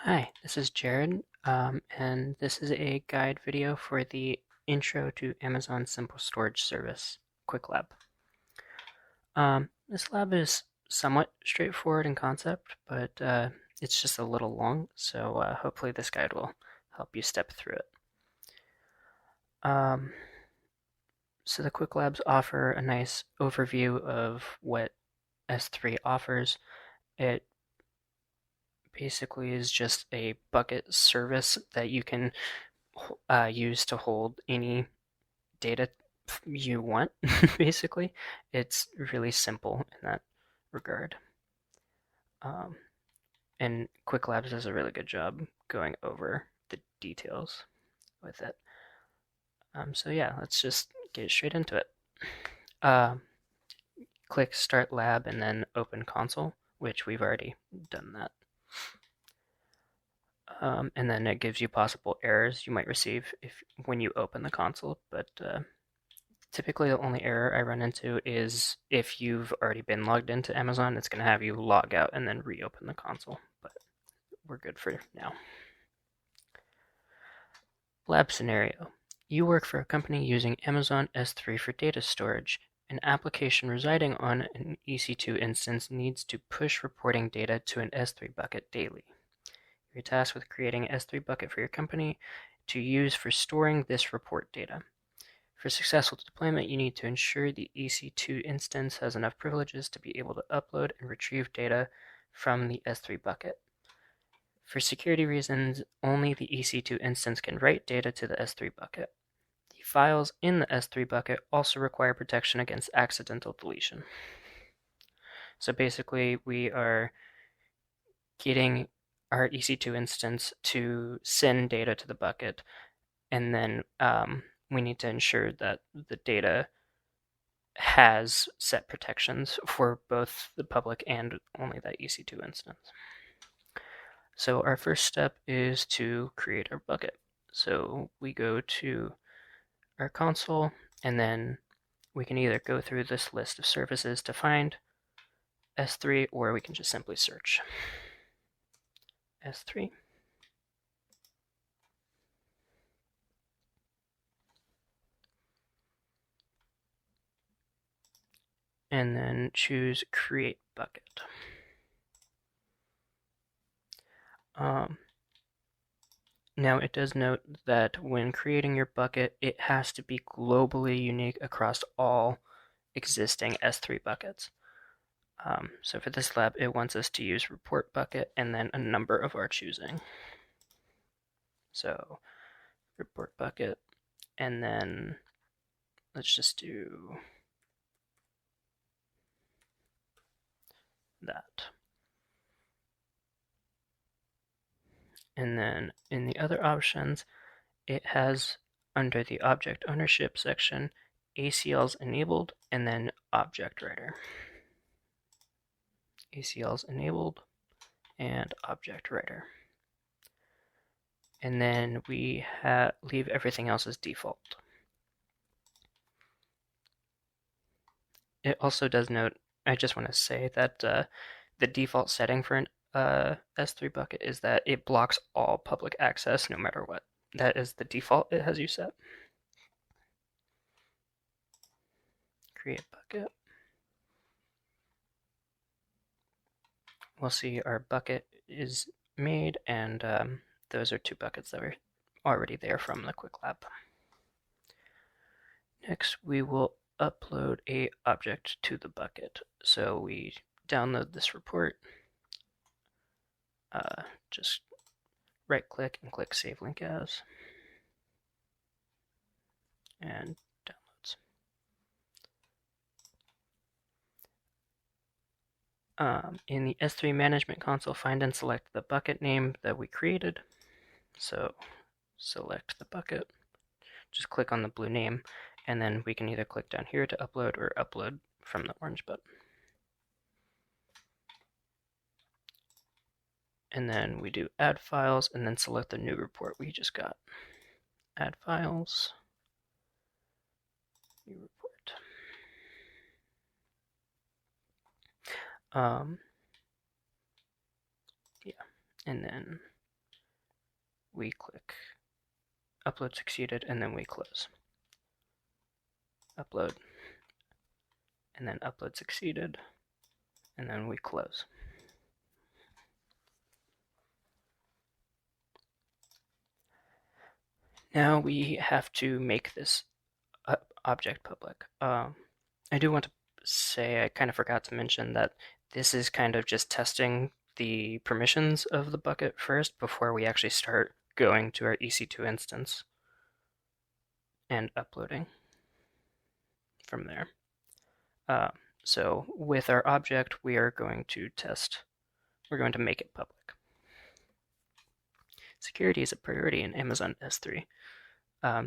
Hi, this is Jared, and this is a guide video for the Intro to Amazon Simple Storage Service, Quiklab. This lab is somewhat straightforward in concept, but it's just a little long, so hopefully this guide will help you step through it. Um, so the Quiklabs offer a nice overview of what S3 offers. It basically is just a bucket service that you can use to hold any data you want, basically. It's really simple in that regard. Um, and Quiklabs does a really good job going over the details with it. So yeah, let's just get straight into it. Uh, Click Start Lab and then Open Console, which we've already done that. And then it gives you possible errors you might receive when you open the console, but typically the only error I run into is if you've already been logged into Amazon, it's going to have you log out and then reopen the console, but we're good for now. Lab scenario. You work for a company using Amazon S3 for data storage. An application residing on an EC2 instance needs to push reporting data to an S3 bucket daily. You're tasked with creating an S3 bucket for your company to use for storing this report data. For successful deployment, you need to ensure the EC2 instance has enough privileges to be able to upload and retrieve data from the S3 bucket. For security reasons, only the EC2 instance can write data to the S3 bucket. The files in the S3 bucket also require protection against accidental deletion. So basically, we are getting our EC2 instance to send data to the bucket, and then we need to ensure that the data has set protections for both the public and only that EC2 instance. So our first step is to create our bucket. So we go to our console, and then we can either go through this list of services to find S3, or we can just simply search S3. And then choose Create Bucket. Now it does note that when creating your bucket, it has to be globally unique across all existing S3 buckets. So for this lab, it wants us to use report bucket and then a number of our choosing. So report bucket, and then let's just do that. And then in the other options, it has under the object ownership section, ACLs enabled, and then object writer. ACLs enabled and object writer. And then we leave everything else as default. It also does note, I just want to say that the default setting for an S3 bucket is that it blocks all public access no matter what. That is the default it has you set. Create bucket. We'll see our bucket is made, and those are two buckets that were already there from the Quiklab. Next, we will upload a object to the bucket. So we download this report. Just right click and click Save Link As. And downloads. In the S3 Management Console, find and select the bucket name that we created. So select the bucket. Just click on the blue name, and then we can either click down here to upload or upload from the orange button. And then we do add files, and then select the new report we just got. Add files, new report. Yeah, and then we click upload succeeded, and then we close. Upload, and then upload succeeded, and then we close. Now we have to make this object public. I do want to say I kind of forgot to mention that this is kind of just testing the permissions of the bucket first before we actually start going to our EC2 instance and uploading from there. So with our object, we are going to make it public. Security is a priority in Amazon S3.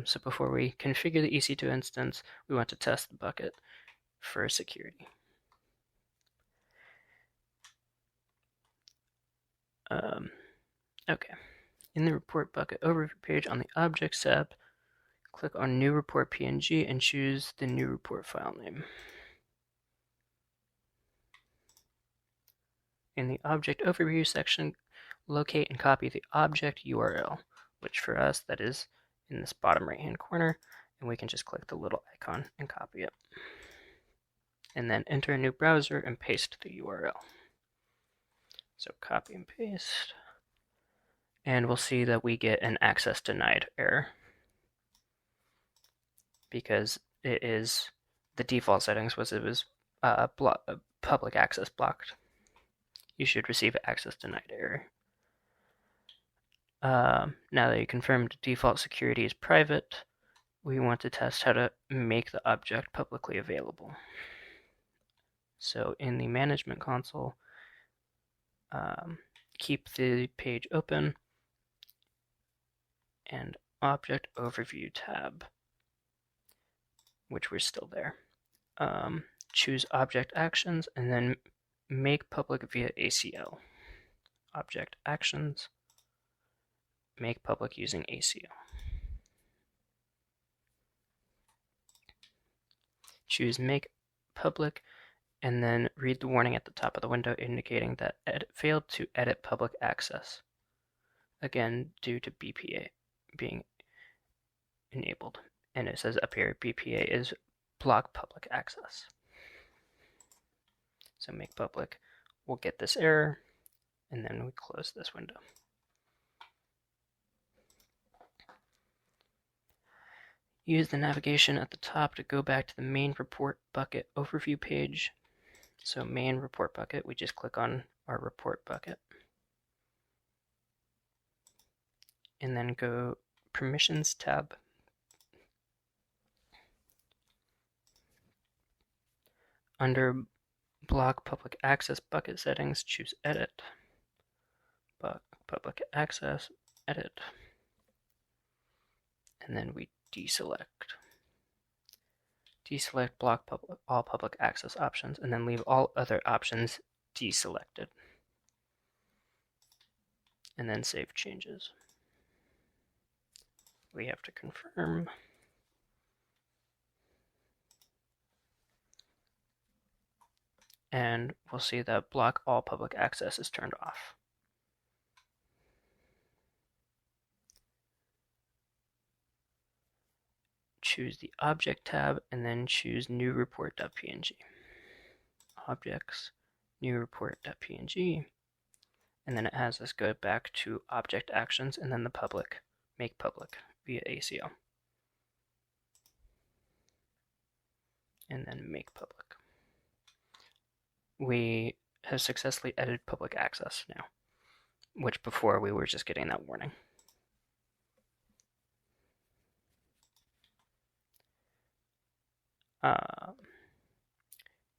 So before we configure the EC2 instance, we want to test the bucket for security. Okay. In the report bucket overview page on the Objects tab, click on New Report PNG and choose the new report file name. In the Object Overview section, locate and copy the object URL, which for us, that is in this bottom right-hand corner, and we can just click the little icon and copy it. And then enter a new browser and paste the URL. So copy and paste. And we'll see that we get an access denied error, because it is the default settings was it was public access blocked. You should receive access denied error. Now that you confirmed default security is private, we want to test how to make the object publicly available. So in the management console, keep the page open and Object Overview tab, which we're still there. Choose Object Actions and then make public via ACL. Object Actions, make public using ACL. Choose Make Public and then read the warning at the top of the window indicating that failed to edit public access. Again, due to BPA being enabled. And it says up here, BPA is block public access. So make public, we'll get this error, and then we close this window. Use the navigation at the top to go back to the main report bucket overview page. So main report bucket, we just click on our report bucket. And then go Permissions tab. Under Block Public Access Bucket Settings, choose Edit. Public Access, Edit. And then we deselect. Deselect Block all Public Access options, and then leave all other options deselected. And then save changes. We have to confirm. And we'll see that block all public access is turned off. Choose the Object tab and then choose New Report.png. Objects, New Report.png. And then it has us go back to Object Actions and then the public, make public via ACL. And then make public. We have successfully edited public access now, which before we were just getting that warning.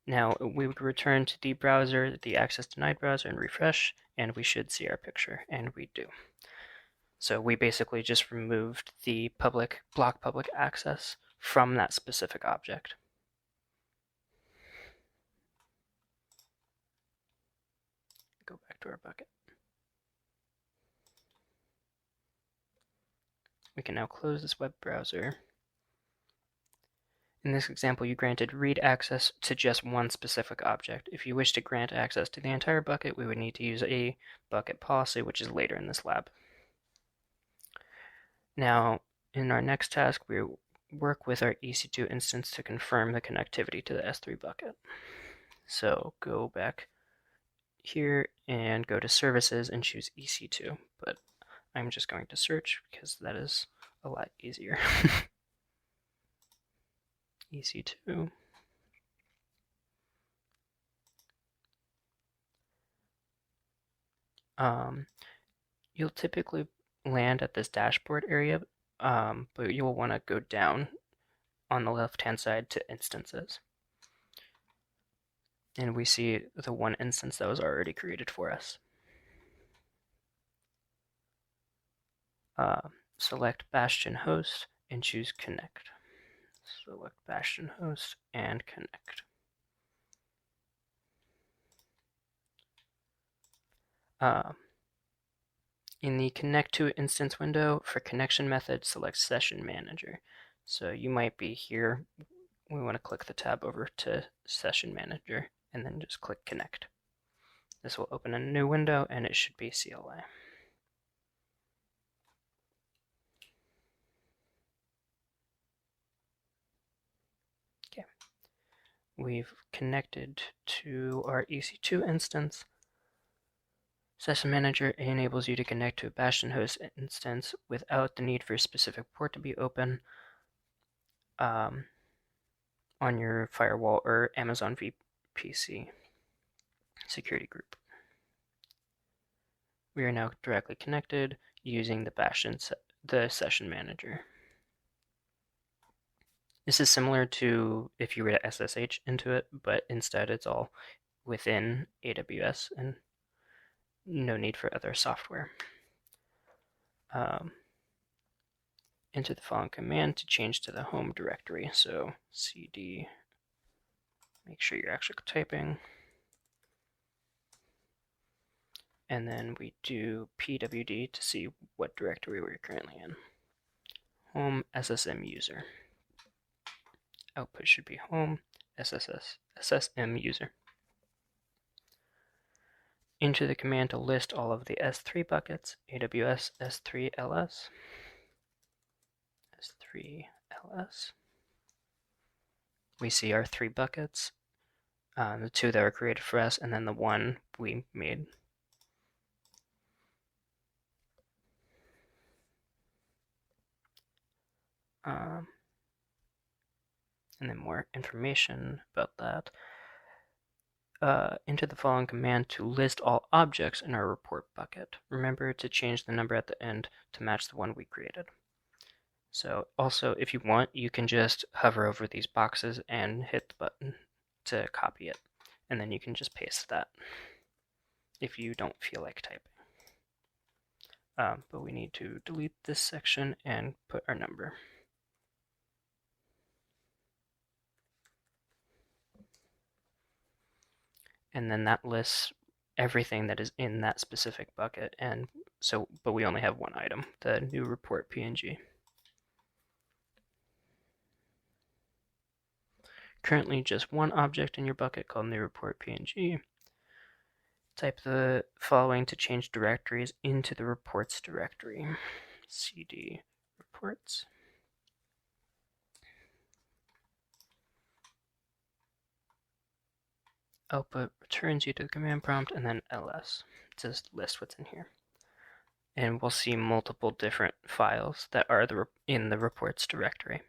Now we would return to the browser, the access denied browser, and refresh, and we should see our picture, and we do. So we basically just removed the block public access from that specific object. Go back to our bucket. We can now close this web browser. In this example, you granted read access to just one specific object. If you wish to grant access to the entire bucket, we would need to use a bucket policy, which is later in this lab. Now, in our next task, we work with our EC2 instance to confirm the connectivity to the S3 bucket. So go back here and go to Services and choose EC2, but I'm just going to search because that is a lot easier. EC2. You'll typically land at this dashboard area, but you'll want to go down on the left-hand side to Instances. And we see the one instance that was already created for us. Select Bastion Host and choose Connect. Select Bastion Host and Connect. In the Connect to Instance window, for connection method, select Session Manager. So you might be here. We want to click the tab over to Session Manager and then just click Connect. This will open a new window and it should be CLI. Okay. We've connected to our EC2 instance. Session Manager enables you to connect to a Bastion host instance without the need for a specific port to be open on your firewall or Amazon VPC security group. We are now directly connected using the Session Manager. This is similar to if you were to SSH into it, but instead it's all within AWS and no need for other software. Enter the following command to change to the home directory. So cd, make sure you're actually typing. And then we do pwd to see what directory we're currently in. Home SSM user. Output should be home SSM user. Enter the command to list all of the S3 buckets, AWS S3LS, S3LS. We see our 3 buckets, the 2 that were created for us, and then the 1 we made. And then more information about that. Enter the following command to list all objects in our report bucket. Remember to change the number at the end to match the one we created. So also, if you want, you can just hover over these boxes and hit the button to copy it. And then you can just paste that if you don't feel like typing. But we need to delete this section and put our number. And then that lists everything that is in that specific bucket. And so, but we only have one item, the new report PNG. Currently just one object in your bucket called new report PNG. Type the following to change directories into the reports directory. cd reports. Output returns you to the command prompt, and then ls to list what's in here. And we'll see multiple different files that are in the reports directory.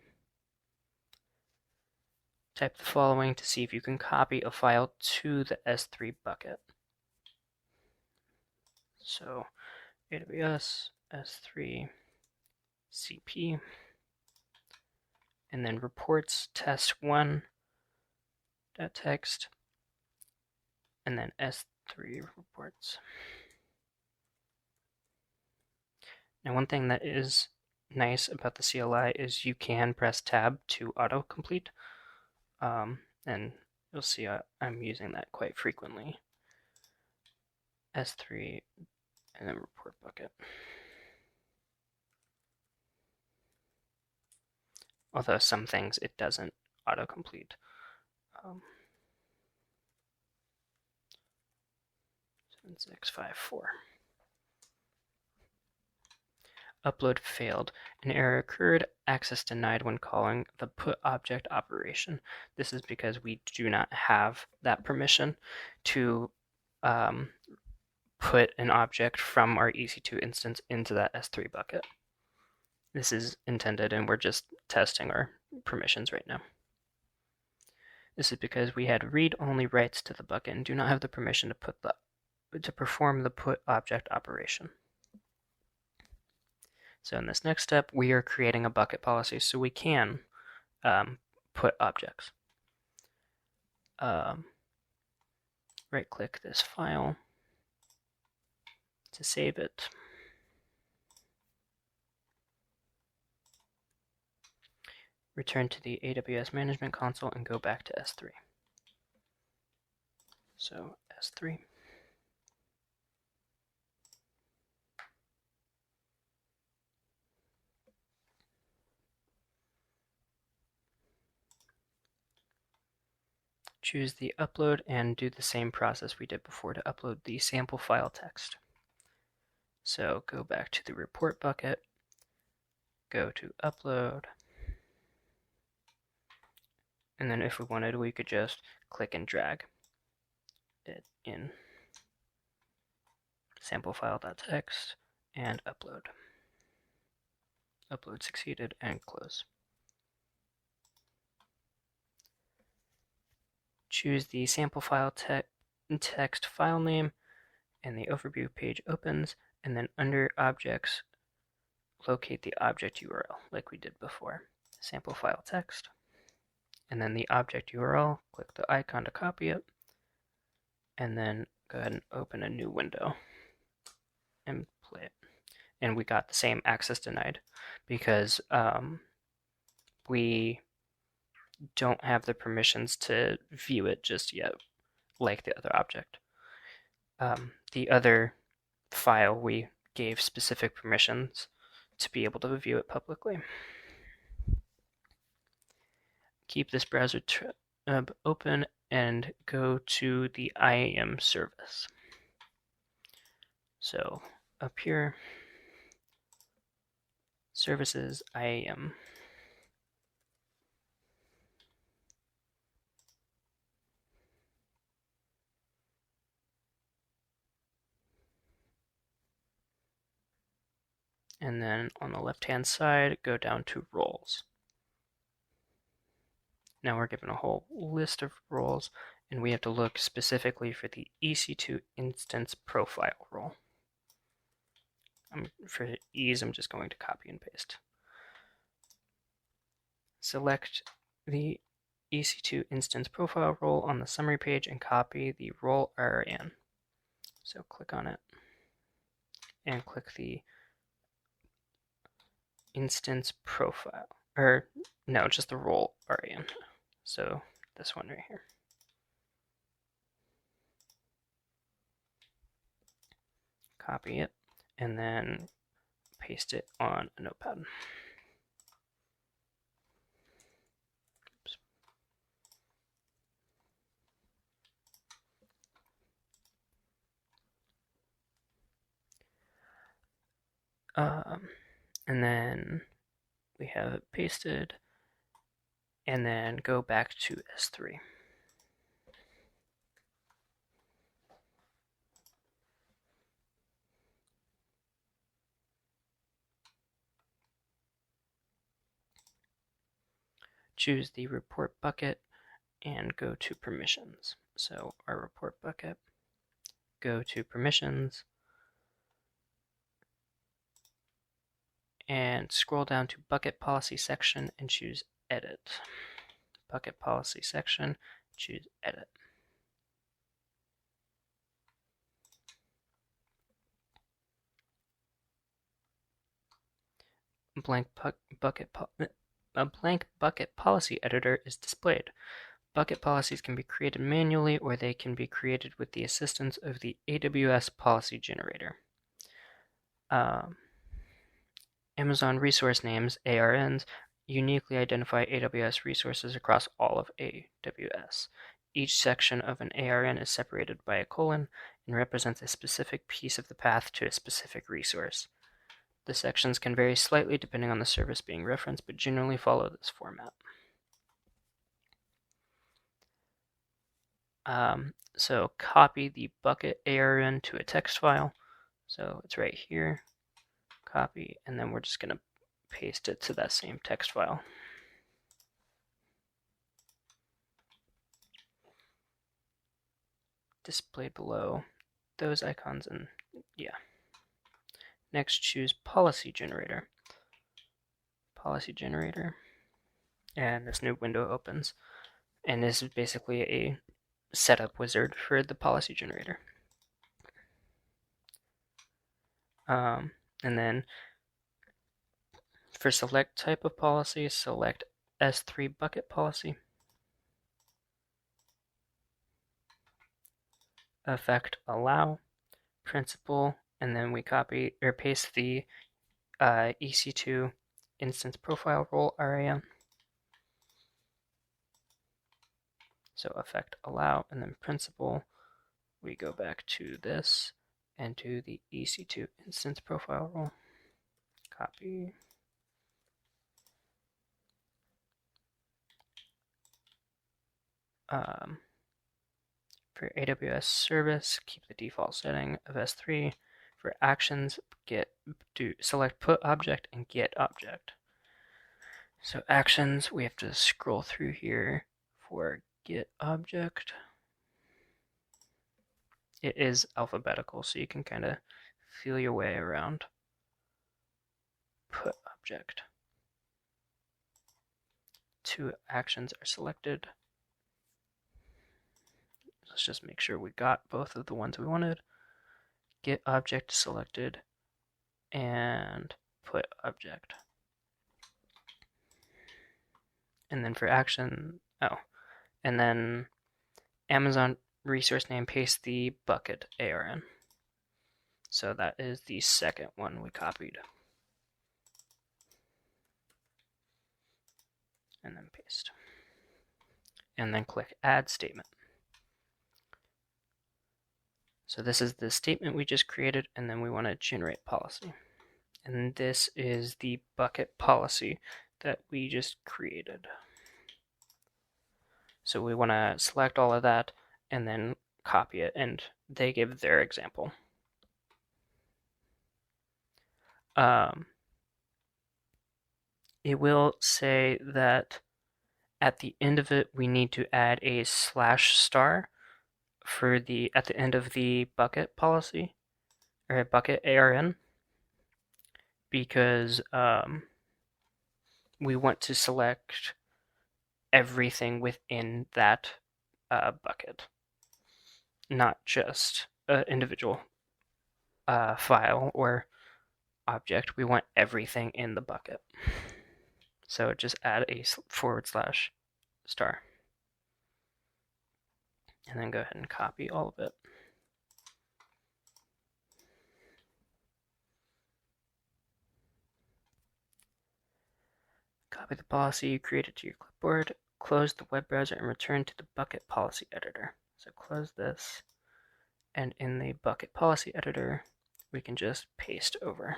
Type the following to see if you can copy a file to the S3 bucket. So AWS S3 CP, and then reports test1.txt, and then S3 reports. Now, one thing that is nice about the CLI is you can press tab to autocomplete, and you'll see I'm using that quite frequently. S3 and then report bucket. Although some things it doesn't autocomplete. 7654. Upload failed. An error occurred. Access denied when calling the put object operation. This is because we do not have that permission to put an object from our EC2 instance into that S3 bucket. This is intended, and we're just testing our permissions right now. This is because we had read-only writes to the bucket and do not have the permission to perform the put object operation. So in this next step, we are creating a bucket policy so we can put objects. Right-click this file to save it. Return to the AWS Management Console and go back to S3. So S3. Choose the upload and do the same process we did before to upload the sample file text. So go back to the report bucket, go to upload, and then if we wanted, we could just click and drag it in sample file.txt and upload. Upload succeeded and close. Choose the sample file text file name, and the overview page opens, and then under objects, locate the object URL like we did before. Sample file text, and then the object URL, click the icon to copy it, and then go ahead and open a new window and play it. And we got the same access denied because we don't have the permissions to view it just yet, like the other object. The other file, we gave specific permissions to be able to view it publicly. Keep this browser tab open and go to the IAM service. So up here, services, IAM. And then on the left-hand side, go down to roles. Now we're given a whole list of roles, and we have to look specifically for the EC2 instance profile role. For ease, I'm just going to copy and paste. Select the EC2 instance profile role on the summary page and copy the role RN. So click on it and click the instance profile, or no, just the role RN. So this one right here. Copy it and then paste it on a notepad. And then we have it pasted, and then go back to S3. Choose the report bucket and go to permissions. So our report bucket, go to permissions, and scroll down to bucket policy section and choose edit. Bucket policy section, choose edit. A blank bucket policy editor is displayed. Bucket policies can be created manually, or they can be created with the assistance of the AWS policy generator. Amazon resource names, ARNs, uniquely identify AWS resources across all of AWS. Each section of an ARN is separated by a colon and represents a specific piece of the path to a specific resource. The sections can vary slightly depending on the service being referenced, but generally follow this format. So copy the bucket ARN to a text file. So it's right here, copy, and then we're just going to paste it to that same text file. Displayed below those icons, and yeah. Next, choose policy generator. Policy generator, and this new window opens. And this is basically a setup wizard for the policy generator. And then for select type of policy, select S3 bucket policy. Effect allow, principal, and then we copy or paste the EC2 instance profile role RAM. So effect allow, and then principal, we go back to this and to the EC2 instance profile role. Copy. For AWS service, keep the default setting of S3. For actions, select put object and get object. So actions, we have to scroll through here for get object. It is alphabetical, so you can kind of feel your way around. Put object. 2 actions are selected. Let's just make sure we got both of the ones we wanted. Get object selected and put object. And then for action, and then Amazon resource name, paste the bucket ARN. So that is the second one we copied. And then paste. And then click add statement. So this is the statement we just created, and then we want to generate policy. And this is the bucket policy that we just created. So we want to select all of that and then copy it, and they give their example. It will say that at the end of it, we need to add a /* for at the end of the bucket policy, or bucket ARN, because we want to select everything within that bucket, not just an individual file or object. We want everything in the bucket. So just add a /*, and then go ahead and copy all of it. Copy the policy you created to your clipboard, close the web browser, and return to the bucket policy editor. So close this, and in the bucket policy editor, we can just paste over.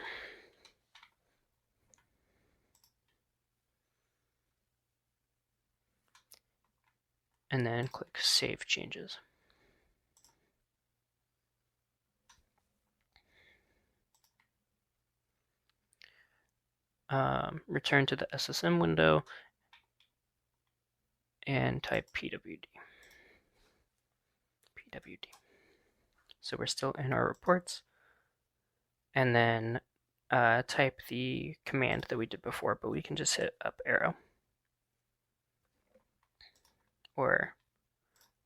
And then click Save Changes. Return to the SSM window and type PWD. So we're still in our reports. And then type the command that we did before, but we can just hit up arrow. Or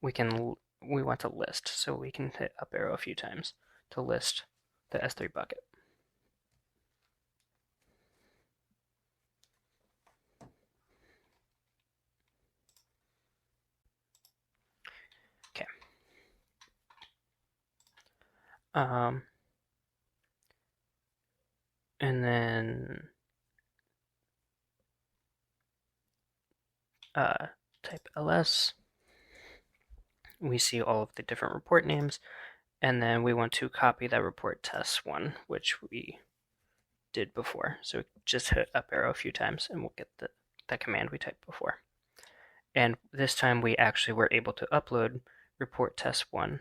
we want to list, so we can hit up arrow a few times to list the S3 bucket. Okay. And then type ls. We see all of the different report names, and then we want to copy that report test one, which we did before. So just hit up arrow a few times and we'll get the command we typed before. And this time we actually were able to upload report test 1,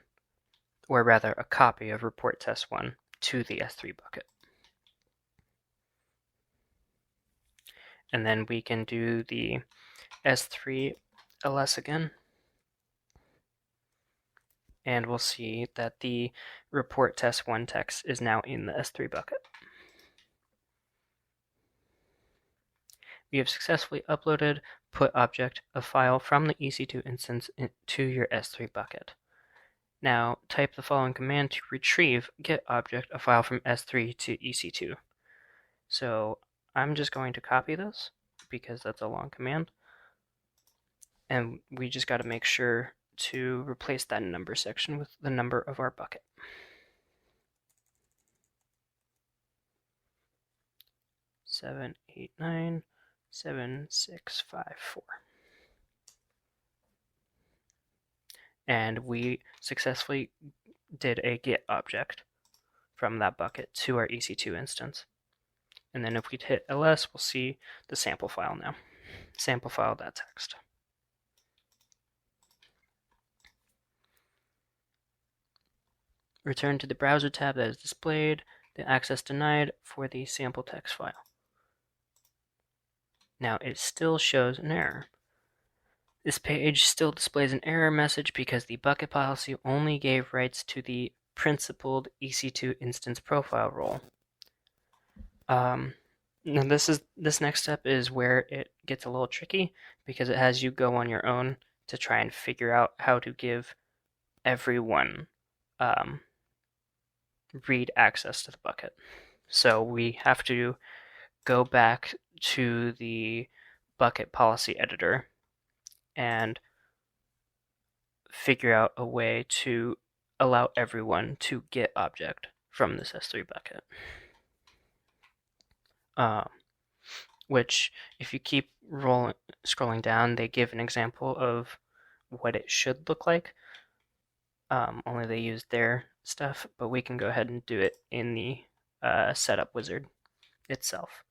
or rather a copy of report test 1 to the S3 bucket. And then we can do the S3 ls again. And we'll see that the report test 1 text is now in the S3 bucket. We have successfully uploaded put object a file from the EC2 instance to your S3 bucket. Now type the following command to retrieve get object a file from S3 to EC2. So I'm just going to copy this because that's a long command. And we just got to make sure to replace that number section with the number of our bucket. 7897654. And we successfully did a get object from that bucket to our EC2 instance. And then if we hit ls, we'll see the sample file now. Sample file.txt. Return to the browser tab that is displayed, the access denied for the sample text file. Now it still shows an error. This page still displays an error message because the bucket policy only gave rights to the principled EC2 instance profile role. Now this next step is where it gets a little tricky because it has you go on your own to try and figure out how to give everyone read access to the bucket. So we have to go back to the bucket policy editor and figure out a way to allow everyone to get object from this S3 bucket. Which, if you keep scrolling down, they give an example of what it should look like. Only they use their stuff, but we can go ahead and do it in the setup wizard itself.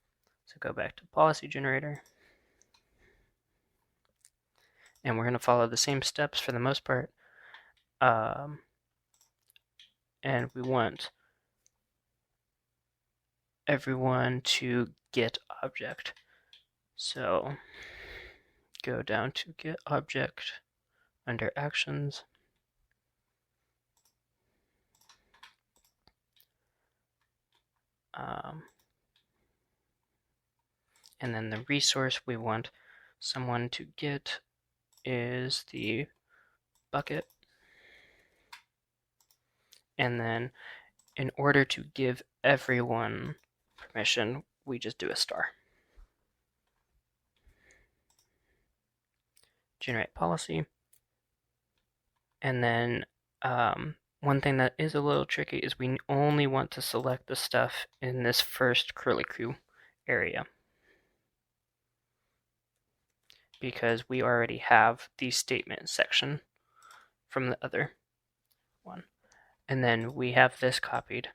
So go back to policy generator. And we're going to follow the same steps for the most part. And we want everyone to get object. So go down to get object under actions. And then the resource we want someone to get is the bucket. And then in order to give everyone permission, we just do a star. Generate policy. And then one thing that is a little tricky is we only want to select the stuff in this first curlicue area, because we already have the statement section from the other one. And then we have this copied,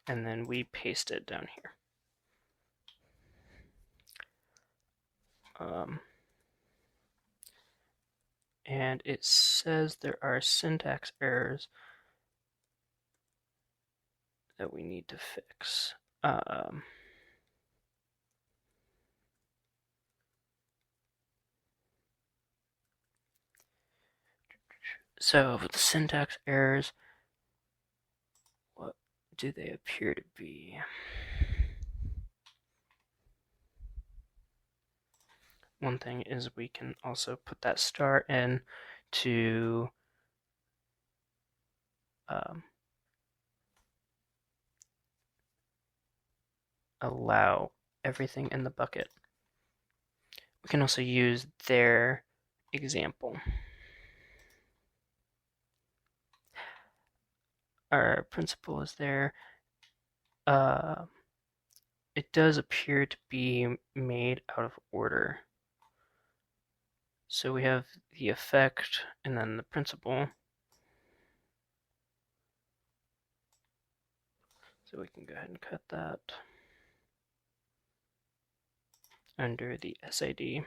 and then we paste it down here. And it says there are syntax errors that we need to fix. So the syntax errors, what do they appear to be? One thing is we can also put that star in to allow everything in the bucket. We can also use their example. Our principle is there. It does appear to be made out of order. So we have the effect and then the principle. So we can go ahead and cut that under the SID.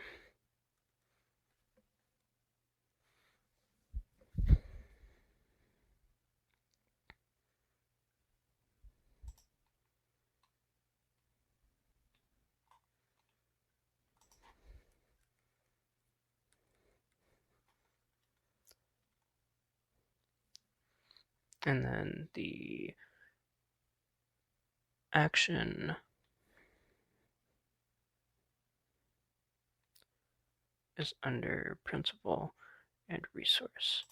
And then the action is under principal and resource.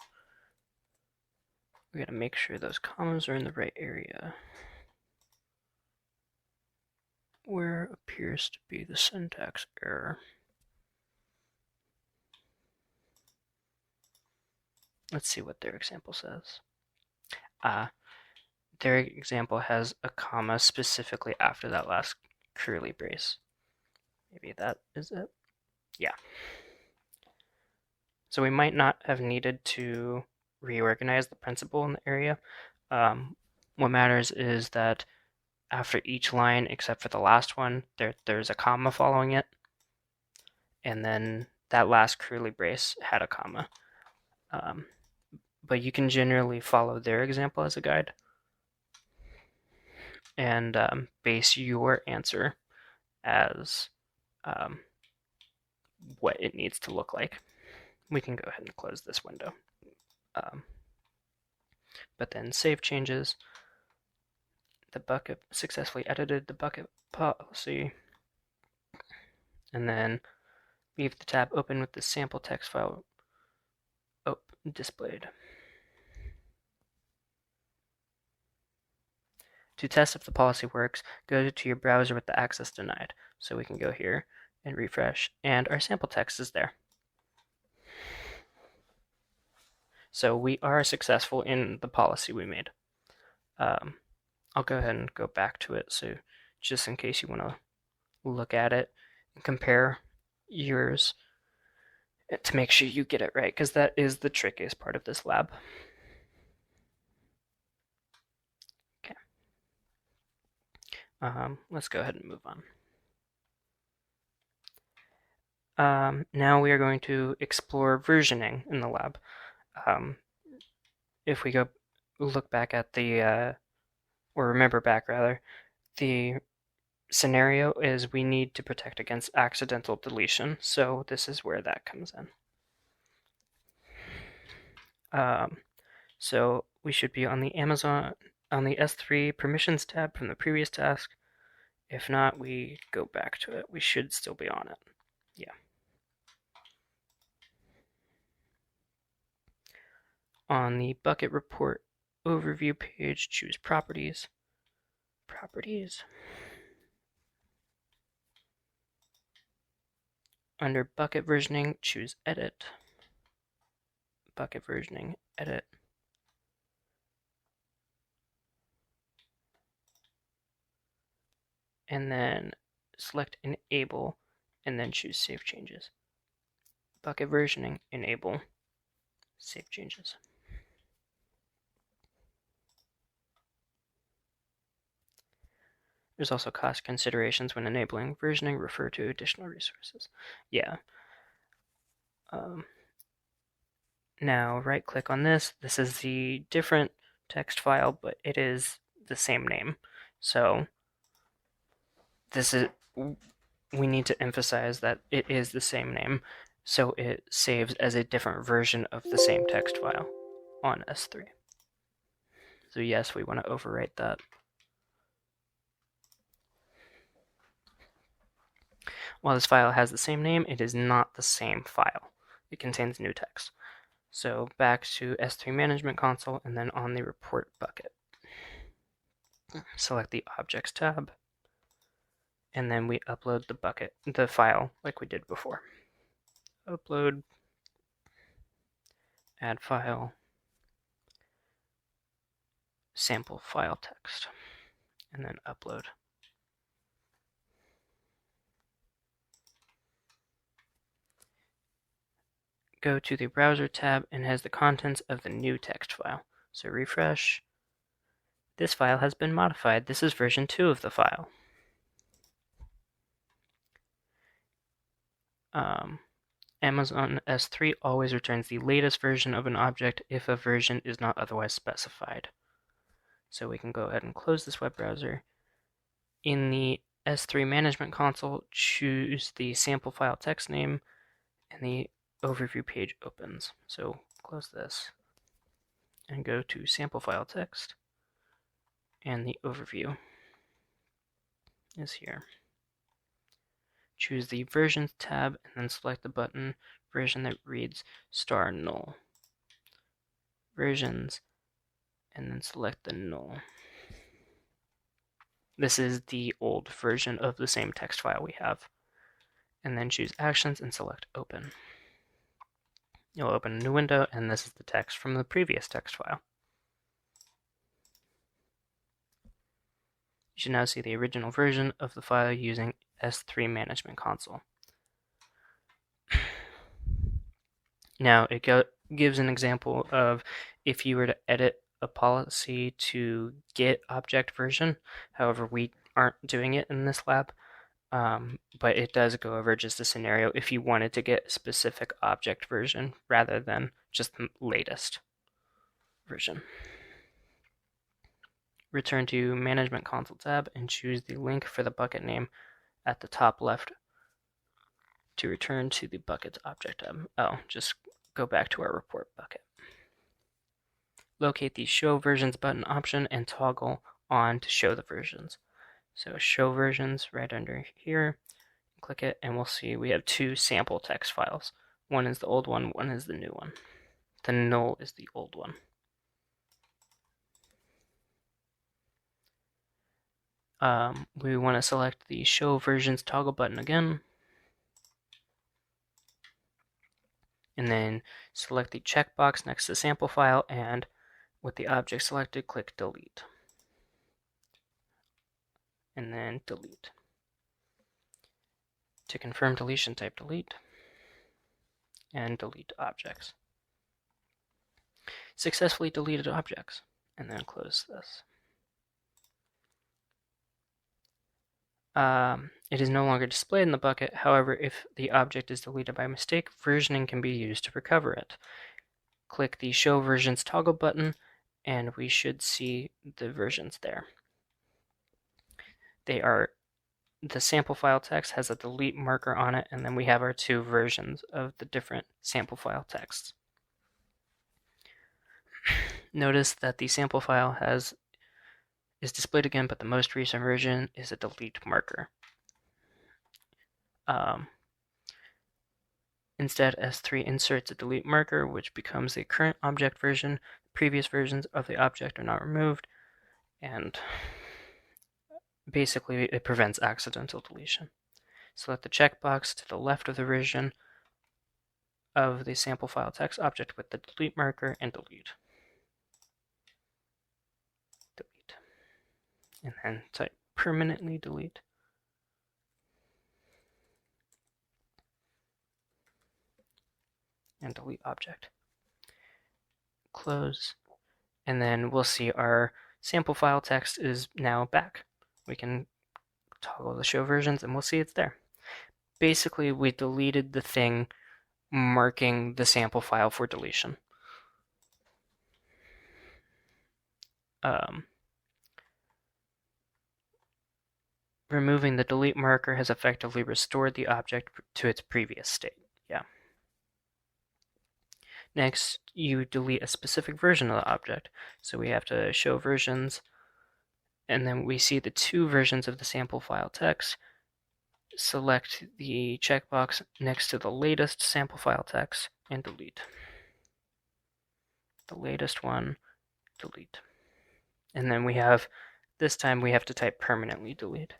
We gotta make sure those commas are in the right area. Where appears to be the syntax error. Let's see what their example says. Their example has a comma specifically after that last curly brace. Maybe that is it? Yeah. So we might not have needed to reorganize the principal in the area. What matters is that after each line, except for the last one, there's a comma following it. And then that last curly brace had a comma. But you can generally follow their example as a guide and base your answer as what it needs to look like. We can go ahead and close this window. But then save changes. The bucket successfully edited the bucket policy. And then leave the tab open with the sample text file displayed. To test if the policy works, go to your browser with the access denied. So we can go here and refresh, and our sample text is there. So we are successful in the policy we made. I'll go ahead and go back to it, so just in case you want to look at it and compare yours to make sure you get it right, because that is the trickiest part of this lab. Okay. Let's go ahead and move on. Now we are going to explore versioning in the lab. If we go look back at the, or remember back rather, the scenario is we need to protect against accidental deletion, so this is where that comes in. So we should be on the S3 permissions tab from the previous task. If not, we go back to it. We should still be on it. Yeah. On the bucket report overview page, choose properties. Under bucket versioning, choose edit. Bucket versioning, edit. And then select enable, and then choose save changes. Bucket versioning, enable, save changes. There's also cost considerations when enabling versioning. Refer to additional resources. Yeah. Now right click on this. This is the different text file, but it is the same name. So we need to emphasize that it is the same name, so it saves as a different version of the same text file on S3. So yes, we want to overwrite that. While this file has the same name, it is not the same file. It contains new text. So back to S3 Management Console, and then on the report bucket. Select the Objects tab, and then we upload the file like we did before. Upload, add file, sample file text, and then upload. Go to the browser tab and has the contents of the new text file. So refresh, This file has been modified. This is version 2 of the file. Amazon S3 always returns the latest version of an object if a version is not otherwise specified. So we can go ahead and close this web browser. In the S3 Management Console, choose the sample file text name, and the overview page opens. So close this and go to sample file text, and the overview is here. Choose the Versions tab and then select the button version that reads *null. Versions, and then select the null. This is the old version of the same text file we have. And then choose Actions and select Open. You'll open a new window, and this is the text from the previous text file. You should now see the original version of the file using S3 Management Console. Now, it gives an example of if you were to edit a policy to get object version. However, we aren't doing it in this lab, but it does go over just a scenario if you wanted to get a specific object version rather than just the latest version. Return to Management Console tab and choose the link for the bucket name at the top left to return to the bucket's object tab. Oh, just go back to our report bucket. Locate the Show Versions button option and toggle on to show the versions. So Show Versions right under here, click it, and we'll see we have two sample text files. One is the old one, one is the new one. The null is the old one. We want to select the Show Versions toggle button again, and then select the checkbox next to the sample file, and with the object selected, click Delete. And then Delete. To confirm deletion, type Delete, and delete objects. Successfully deleted objects, and then close this. It is no longer displayed in the bucket. However, if the object is deleted by mistake, versioning can be used to recover it. Click the Show Versions toggle button, and we should see the versions there. They are, the sample file text has a delete marker on it, and then we have our two versions of the different sample file texts. Notice that the sample file is displayed again, but the most recent version is a delete marker. Instead, S3 inserts a delete marker, which becomes the current object version. Previous versions of the object are not removed, and basically it prevents accidental deletion. Select the checkbox to the left of the version of the sample file text object with the delete marker and delete. Delete. And then type permanently delete. And delete object. Close. And then we'll see our sample file text is now back. We can toggle the show versions and we'll see it's there. Basically, we deleted the thing marking the sample file for deletion. Removing the delete marker has effectively restored the object to its previous state. Yeah. Next, you delete a specific version of the object. So we have to show versions, and then we see the two versions of the sample file text. Select the checkbox next to the latest sample file text and delete. The latest one, delete. And then we have, this time we have to type permanently delete.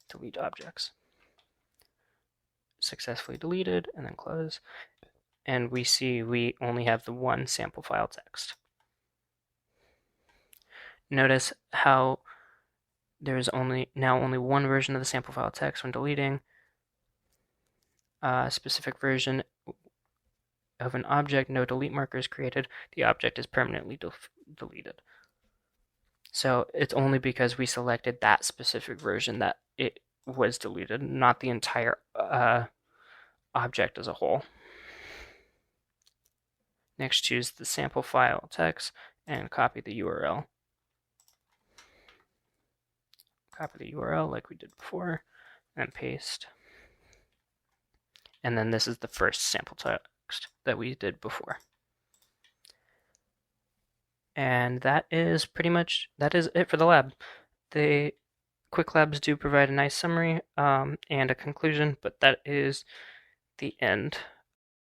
Delete objects. Successfully deleted, and then close. And we see we only have the one sample file text. Notice how there's now only one version of the sample file text when deleting. A specific version of an object no delete marker is created, the object is permanently deleted. So it's only because we selected that specific version that it was deleted, not the entire object as a whole. Next, choose the sample file text and copy the URL. Copy the URL like we did before, and paste. And then this is the first sample text that we did before. And that is it for the lab. The Quiklabs do provide a nice summary and a conclusion, but that is the end.